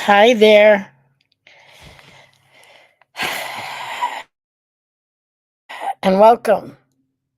Hi there, and welcome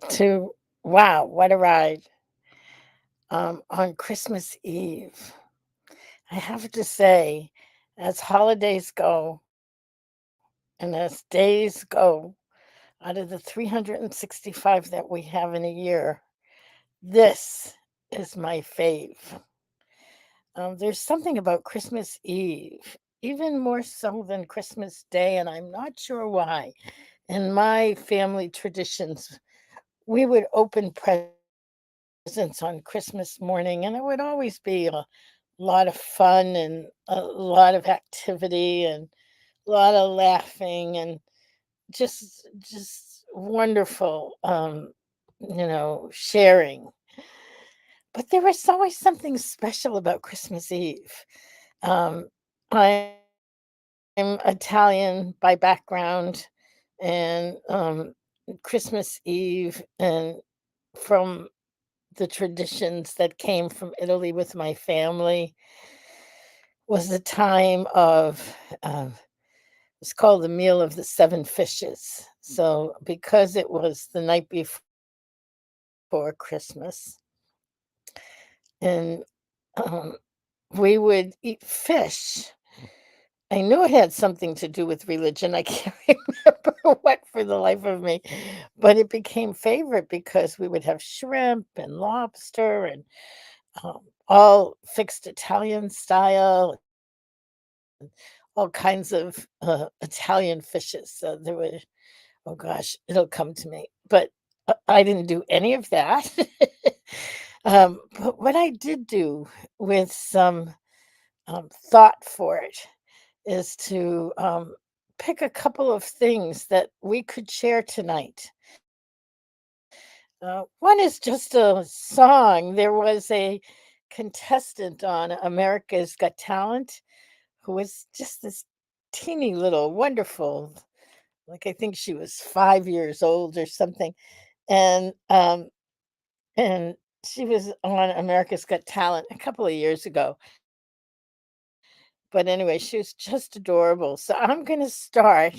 to wow, what a ride on Christmas Eve. I have to say, as holidays go and as days go, out of the 365 that we have in a year, this is my fave. There's something about Christmas Eve, even more so than Christmas Day, and I'm not sure why. In my family traditions, we would open presents on Christmas morning, and it would always be a lot of fun and a lot of activity and a lot of laughing and just wonderful, sharing. But there was always something special about Christmas Eve. Um, I'm Italian by background, and Christmas Eve and from the traditions that came from Italy with my family was the time of it's called the meal of the seven fishes. So because it was the night before Christmas, and um, we would eat fish. I knew it had something to do with religion. I can't remember what for the life of me, but it became favorite because we would have shrimp and lobster and all fixed Italian style, all kinds of Italian fishes. So there were, oh gosh, it'll come to me. But I didn't do any of that. But what I did do with some thought for it is to pick a couple of things that we could share tonight. One is just a song. There was a contestant on America's Got Talent who was just this teeny little wonderful, like I think she was 5 years old or something, and and she was on America's Got Talent a couple of years ago. But anyway, she was just adorable. So I'm going to start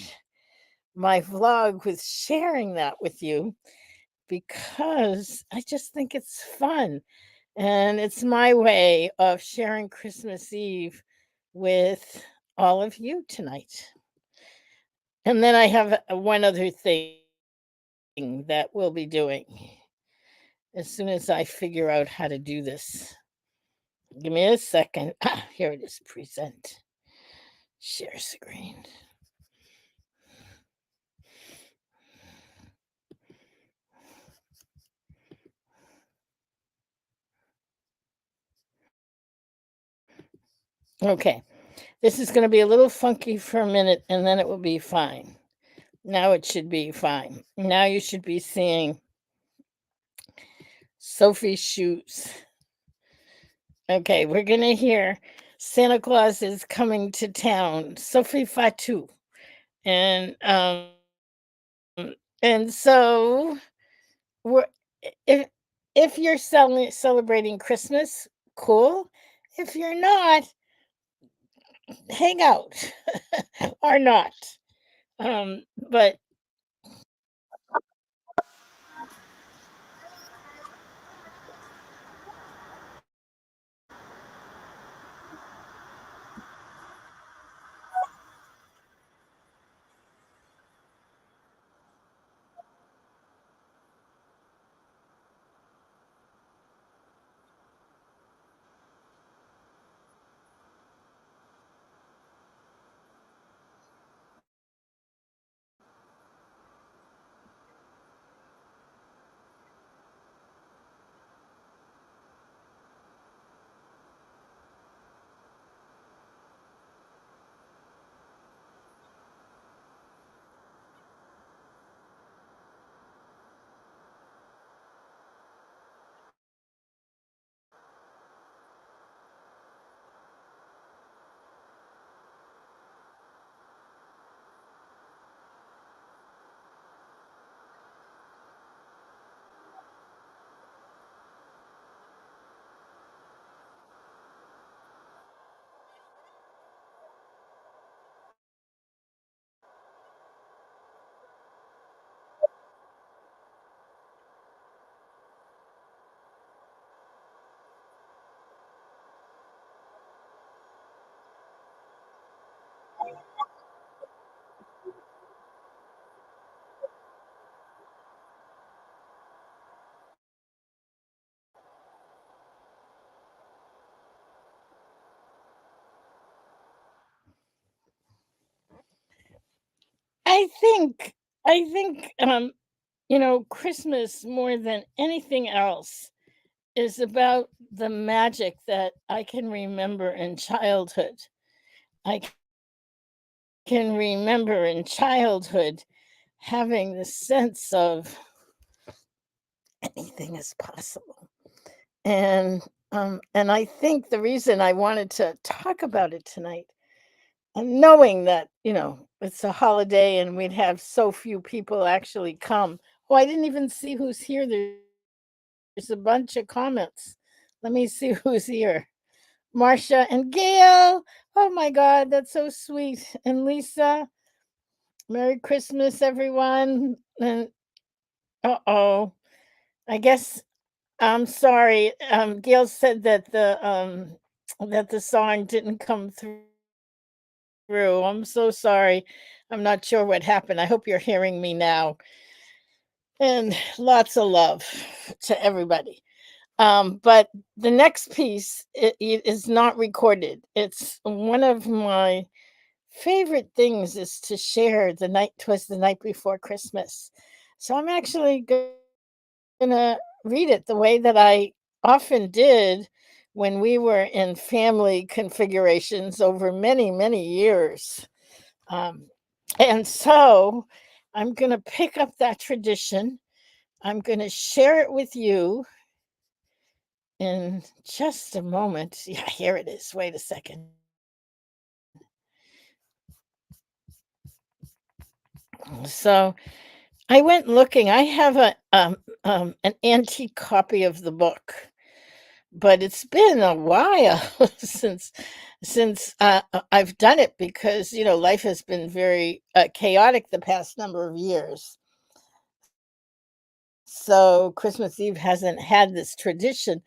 my vlog with sharing that with you because I just think it's fun. And it's my way of sharing Christmas Eve with all of you tonight. And then I have one other thing that we'll be doing as soon as I figure out how to do this. Give me a second. Ah, here it is. Present. Share screen. Okay. This is going to be a little funky for a minute and then it will be fine. Now it should be fine. Now you should be seeing Sophie's shoes. Okay, we're going to hear Santa Claus is coming to town. Sophie Fatou. And so we're if if you're celebrating Christmas, cool. If you're not, hang out or not. But I think Christmas more than anything else is about the magic that I can remember in childhood. I can remember in childhood having the sense of anything is possible. And I think the reason I wanted to talk about it tonight, and knowing that, it's a holiday and we'd have so few people actually come. Oh, I didn't even see who's here. There's a bunch of comments. Let me see who's here. Marcia and Gail. Oh my God, that's so sweet. And Lisa, Merry Christmas, everyone. And uh-oh, I guess I'm sorry. Gail said that the song didn't come through. I'm so sorry. I'm not sure what happened. I hope you're hearing me now. And lots of love to everybody. But the next piece it is not recorded. It's one of my favorite things is to share the night twas the night before Christmas. So I'm actually gonna read it the way that I often did when we were in family configurations over many, many years. Um, and so I'm gonna pick up that tradition. I'm gonna share it with you in just a moment. Yeah, here it is. Wait a second. So I went looking. I have an antique copy of the book, but it's been a while since I've done it because life has been very chaotic the past number of years. So Christmas Eve hasn't had this tradition,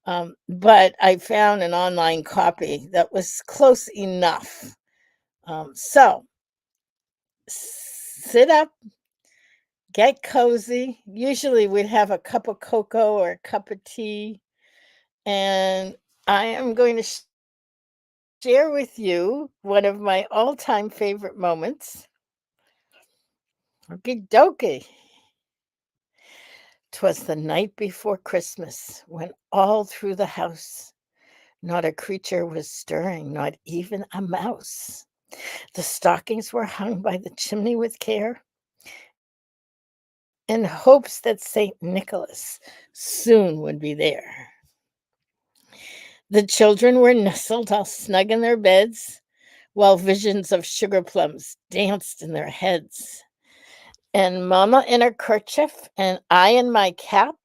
but I found an online copy that was close enough. So sit up, get cozy. Usually we'd have a cup of cocoa or a cup of tea. And I am going to share with you one of my all time favorite moments. Okie dokie. 'Twas the night before Christmas when all through the house not a creature was stirring, not even a mouse. The stockings were hung by the chimney with care in hopes that St. Nicholas soon would be there. The children were nestled all snug in their beds, while visions of sugar plums danced in their heads. And Mamma in her kerchief and I in my cap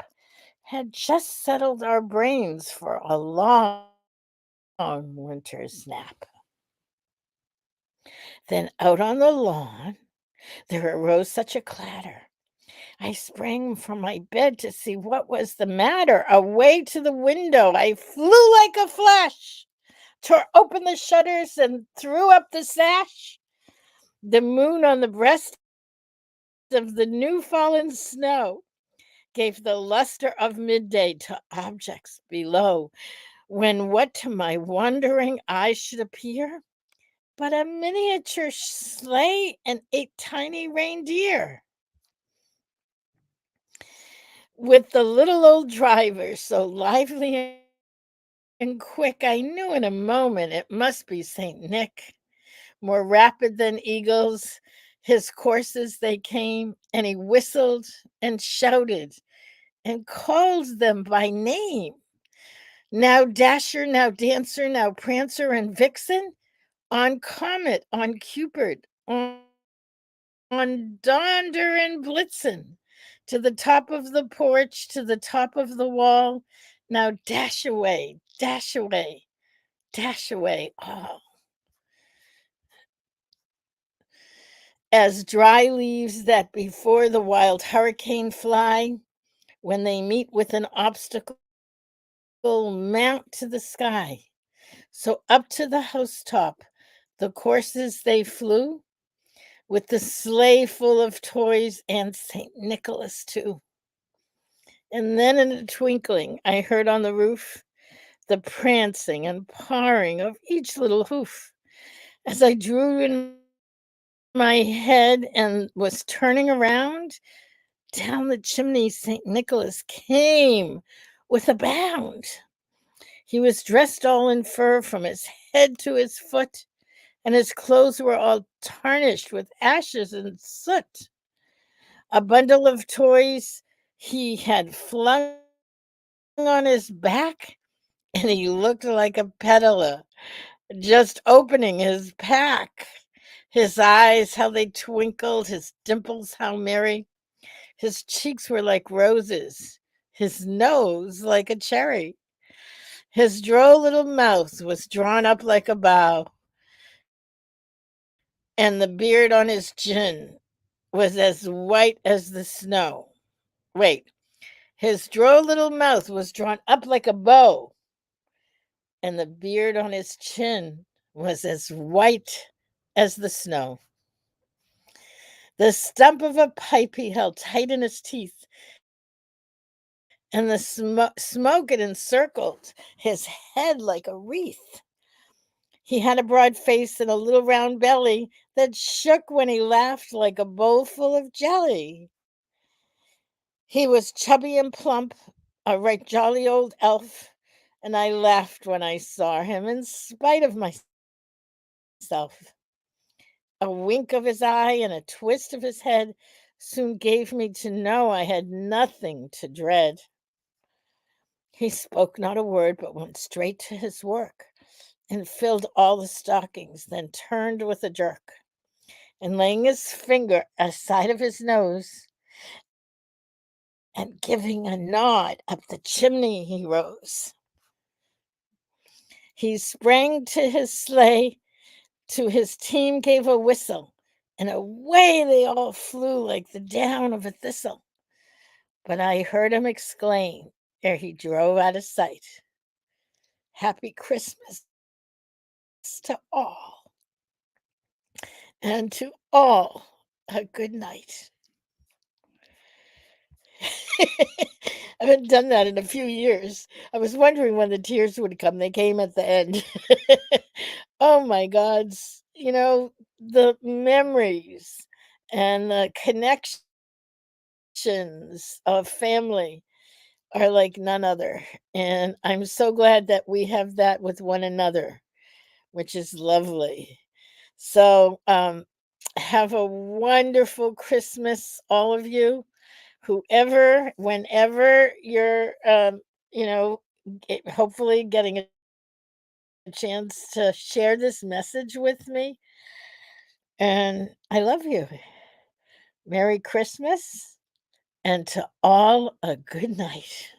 had just settled our brains for a long winter's nap. Then out on the lawn there arose such a clatter. I sprang from my bed to see what was the matter. Away to the window I flew like a flash, tore open the shutters and threw up the sash. The moon on the breast of the new fallen snow gave the luster of midday to objects below, when what to my wondering eyes should appear but a miniature sleigh and 8 tiny reindeer, with the little old driver so lively and quick. I knew in a moment it must be Saint Nick. More rapid than eagles, his courses they came, and he whistled and shouted and called them by name. Now Dasher, now Dancer, now Prancer and Vixen, on Comet, on Cupid, on Donder and Blitzen, to the top of the porch, to the top of the wall. Now dash away, dash away, dash away all. As dry leaves that before the wild hurricane fly, when they meet with an obstacle, mount to the sky. So up to the housetop, the courses they flew, with the sleigh full of toys and St. Nicholas too. And then in a twinkling, I heard on the roof the prancing and pawing of each little hoof as I drew in my head and was turning around, down the chimney St. Nicholas came with a bound. He was dressed all in fur from his head to his foot, and his clothes were all tarnished with ashes and soot. A bundle of toys he had flung on his back, and he looked like a peddler just opening his pack. His eyes, how they twinkled, his dimples, how merry. His cheeks were like roses, his nose like a cherry. His droll little mouth was drawn up like a bow, and the beard on his chin was as white as the snow. Wait, his droll little mouth was drawn up like a bow, and the beard on his chin was as white as the snow. The stump of a pipe he held tight in his teeth, and the smoke it encircled his head like a wreath. He had a broad face and a little round belly that shook when he laughed like a bowl full of jelly. He was chubby and plump, a right jolly old elf, and I laughed when I saw him in spite of myself. A wink of his eye and a twist of his head soon gave me to know I had nothing to dread. He spoke not a word, but went straight to his work and filled all the stockings, then turned with a jerk, and laying his finger aside of his nose, and giving a nod up the chimney he rose. He sprang to his sleigh, to his team gave a whistle, and away they all flew like the down of a thistle. But I heard him exclaim, ere he drove out of sight, "Happy Christmas to all, and to all a good night." I haven't done that in a few years. I was wondering when the tears would come. They came at the end. Oh my gods. The memories and the connections of family are like none other. And I'm so glad that we have that with one another, which is lovely. So, have a wonderful Christmas, all of you. Whoever, whenever you're, hopefully getting a chance to share this message with me. And I love you. Merry Christmas, and to all a good night.